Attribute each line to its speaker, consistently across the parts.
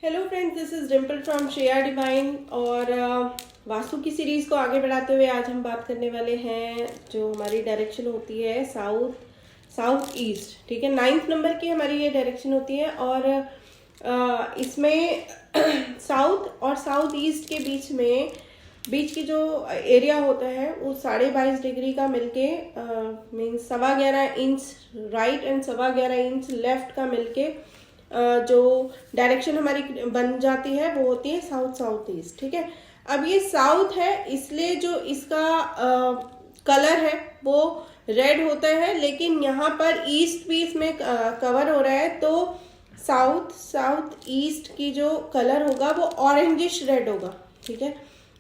Speaker 1: Hello friends, this is Dimple from Shreya divine. और वास्तु की series को आगे बढ़ाते हुए आज हम बात करने वाले हैं जो हमारी डायरेक्शन होती है साउथ ईस्ट। ठीक है, 9th नंबर की हमारी ये डायरेक्शन होती है और इसमें साउथ और साउथ ईस्ट के बीच की जो एरिया होता है वो 22.5 डिग्री का मिलके means 11.25 inch right and 11.25 inch left का मिलके जो डायरेक्शन हमारी बन जाती है वो होती है साउथ ईस्ट। ठीक है, अब ये साउथ है इसलिए जो इसका कलर है वो रेड होता है, लेकिन यहाँ पर ईस्ट भी इसमें कवर हो रहा है तो साउथ ईस्ट की जो कलर होगा वो ऑरेंजिश रेड होगा। ठीक है,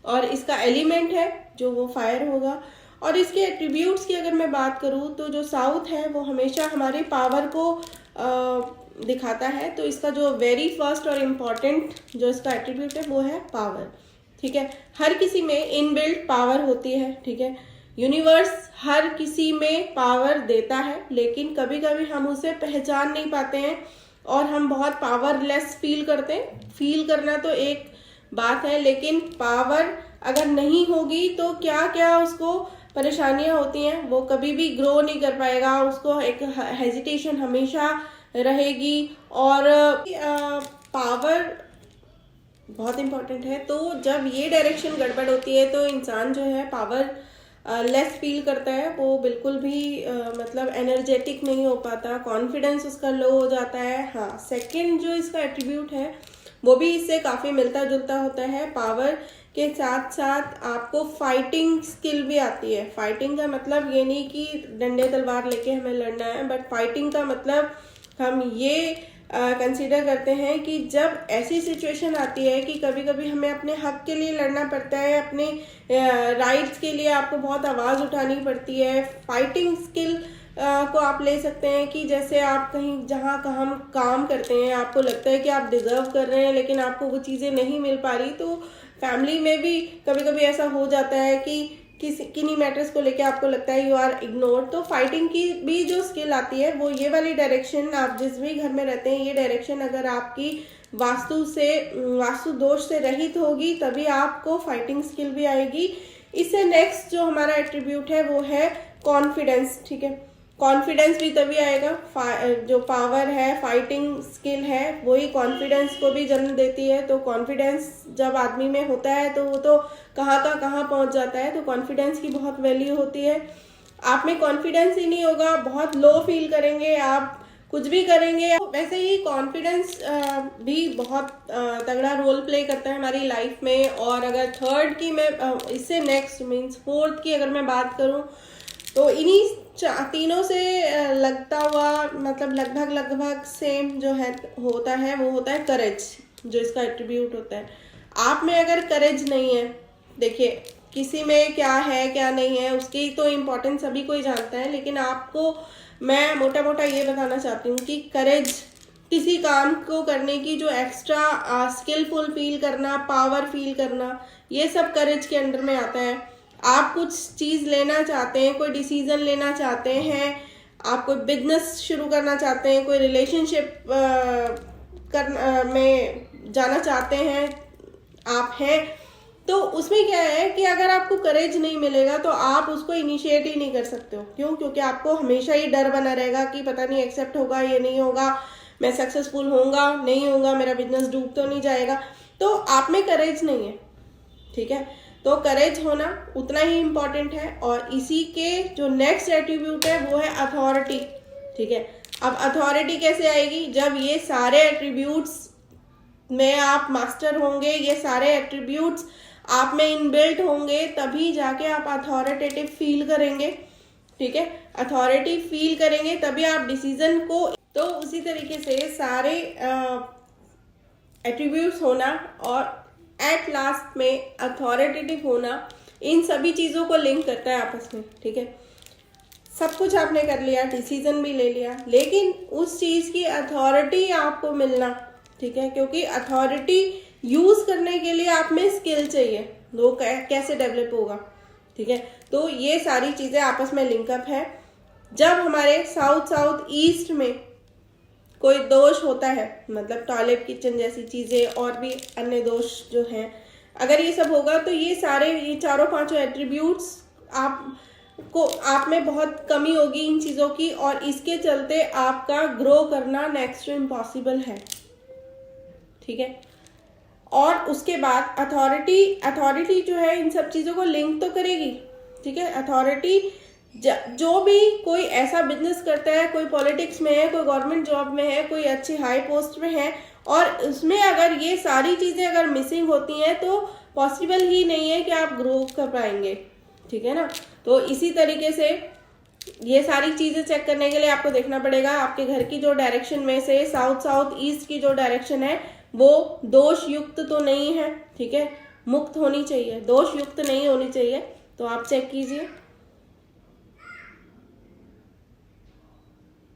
Speaker 1: और इसका एलिमेंट है जो वो फायर होगा। और इसके एट्रीब्यूट्स की अगर मैं बात करूँ तो जो साउथ है वो हमेशा हमारी पावर को दिखाता है, तो इसका जो वेरी फर्स्ट और इम्पॉर्टेंट जो इसका एट्रीब्यूट है वो है पावर। ठीक है, हर किसी में इनबिल्ट पावर होती है। ठीक है, यूनिवर्स हर किसी में पावर देता है, लेकिन कभी कभी हम उसे पहचान नहीं पाते हैं और हम बहुत पावरलेस फील करते हैं। फील करना तो एक बात है, लेकिन पावर अगर नहीं होगी तो क्या क्या उसको परेशानियां होती हैं, वो कभी भी ग्रो नहीं कर पाएगा, उसको एक हेजिटेशन हमेशा रहेगी। और पावर बहुत इम्पोर्टेंट है, तो जब ये डायरेक्शन गड़बड़ होती है तो इंसान जो है पावर लेस फील करता है, वो बिल्कुल भी मतलब एनर्जेटिक नहीं हो पाता, कॉन्फिडेंस उसका लो हो जाता है। हाँ, सेकंड जो इसका एट्रीब्यूट है वो भी इससे काफ़ी मिलता जुलता होता है। पावर के साथ साथ आपको फाइटिंग स्किल भी आती है। फाइटिंग का मतलब ये नहीं कि डंडे तलवार लेके हमें लड़ना है, बट फाइटिंग का मतलब हम ये कंसीडर करते हैं कि जब ऐसी सिचुएशन आती है कि कभी कभी हमें अपने हक के लिए लड़ना पड़ता है, अपने राइट्स के लिए आपको बहुत आवाज़ उठानी पड़ती है। फाइटिंग स्किल को आप ले सकते हैं कि जैसे आप कहीं जहाँ का हम काम करते हैं, आपको लगता है कि आप डिजर्व कर रहे हैं लेकिन आपको वो चीज़ें नहीं मिल पा रही, तो फैमिली में भी कभी कभी ऐसा हो जाता है कि किन्हीं मैटर्स को लेके आपको लगता है यू आर इग्नोर। तो फाइटिंग की भी जो स्किल आती है वो ये वाली डायरेक्शन, आप जिस भी घर में रहते हैं ये डायरेक्शन अगर आपकी वास्तु दोष से रहित होगी तभी आपको फाइटिंग स्किल भी आएगी। इससे नेक्स्ट जो हमारा एट्रीब्यूट है वो है कॉन्फिडेंस। ठीक है, कॉन्फिडेंस भी तभी आएगा, जो पावर है फाइटिंग स्किल है वही कॉन्फिडेंस को भी जन्म देती है। तो कॉन्फिडेंस जब आदमी में होता है तो वो तो कहाँ का कहाँ पहुँच जाता है, तो कॉन्फिडेंस की बहुत वैल्यू होती है। आप में कॉन्फिडेंस ही नहीं होगा, बहुत लो फील करेंगे, आप कुछ भी करेंगे। वैसे ही कॉन्फिडेंस भी बहुत तगड़ा रोल प्ले करता है हमारी लाइफ में। और अगर थर्ड की मैं इससे नेक्स्ट मीन्स फोर्थ की अगर मैं बात करूँ तो इन्हीं तीनों से लगता हुआ मतलब लगभग सेम जो है होता है वो होता है करेज, जो इसका एट्रीब्यूट होता है। आप में अगर करेज नहीं है, देखिए किसी में क्या है क्या नहीं है उसकी तो इम्पोर्टेंस सभी कोई जानता है, लेकिन आपको मैं मोटा ये बताना चाहती हूँ कि करेज, किसी काम को करने की जो एक्स्ट्रा स्किलफुल फील करना, पावर फील करना, ये सब करेज के अंडर में आता है। आप कुछ चीज़ लेना चाहते हैं, कोई डिसीजन लेना चाहते हैं, आप कोई बिजनेस शुरू करना चाहते हैं, कोई रिलेशनशिप में जाना चाहते हैं आप हैं, तो उसमें क्या है कि अगर आपको करेज नहीं मिलेगा तो आप उसको इनिशिएट ही नहीं कर सकते हो। क्यों? क्योंकि आपको हमेशा ही डर बना रहेगा कि पता नहीं एक्सेप्ट होगा ये नहीं होगा, मैं सक्सेसफुल होऊंगा नहीं होऊंगा, मेरा बिजनेस डूब तो नहीं जाएगा। तो आप में करेज नहीं है। ठीक है, तो करेज होना उतना ही इम्पॉर्टेंट है। और इसी के जो नेक्स्ट एट्रीब्यूट है वो है अथॉरिटी। ठीक है, अब अथॉरिटी कैसे आएगी? जब ये सारे एट्रीब्यूट्स में आप मास्टर होंगे, ये सारे एट्रीब्यूट्स आप में इनबिल्ट होंगे, तभी जाके आप अथॉरिटेटिव फील करेंगे। ठीक है, अथॉरिटी फील करेंगे तभी आप डिसीजन को, तो उसी तरीके से सारे एट्रीब्यूट्स होना और एट लास्ट में अथॉरिटेटिव होना, इन सभी चीज़ों को लिंक करता है आपस में। ठीक है, सब कुछ आपने कर लिया, डिसीजन भी ले लिया, लेकिन उस चीज़ की अथॉरिटी आपको मिलना, ठीक है, क्योंकि अथॉरिटी यूज़ करने के लिए आप में स्किल चाहिए, वो कैसे डेवलप होगा। ठीक है, तो ये सारी चीज़ें आपस में लिंकअप है। जब हमारे साउथ ईस्ट में कोई दोष होता है, मतलब टॉयलेट किचन जैसी चीज़ें और भी अन्य दोष जो हैं, अगर ये सब होगा तो ये सारे ये चारों पांचों एट्रीब्यूट्स आप में बहुत कमी होगी इन चीज़ों की, और इसके चलते आपका ग्रो करना नेक्स्ट टू इम्पॉसिबल है। ठीक है। और उसके बाद अथॉरिटी जो है इन सब चीज़ों को लिंक तो करेगी। ठीक है। अथॉरिटी जो भी कोई ऐसा बिजनेस करता है, कोई पॉलिटिक्स में है, कोई गवर्नमेंट जॉब में है, कोई अच्छी हाई पोस्ट में है, और उसमें अगर ये सारी चीज़ें अगर मिसिंग होती हैं तो पॉसिबल ही नहीं है कि आप ग्रो कर पाएंगे। ठीक है ना। तो इसी तरीके से ये सारी चीज़ें चेक करने के लिए आपको देखना पड़ेगा आपके घर की जो डायरेक्शन में से साउथ ईस्ट की जो डायरेक्शन है वो दोष युक्त तो नहीं है। ठीक है। मुक्त होनी चाहिए, दोष युक्त नहीं होनी चाहिए। तो आप चेक कीजिए।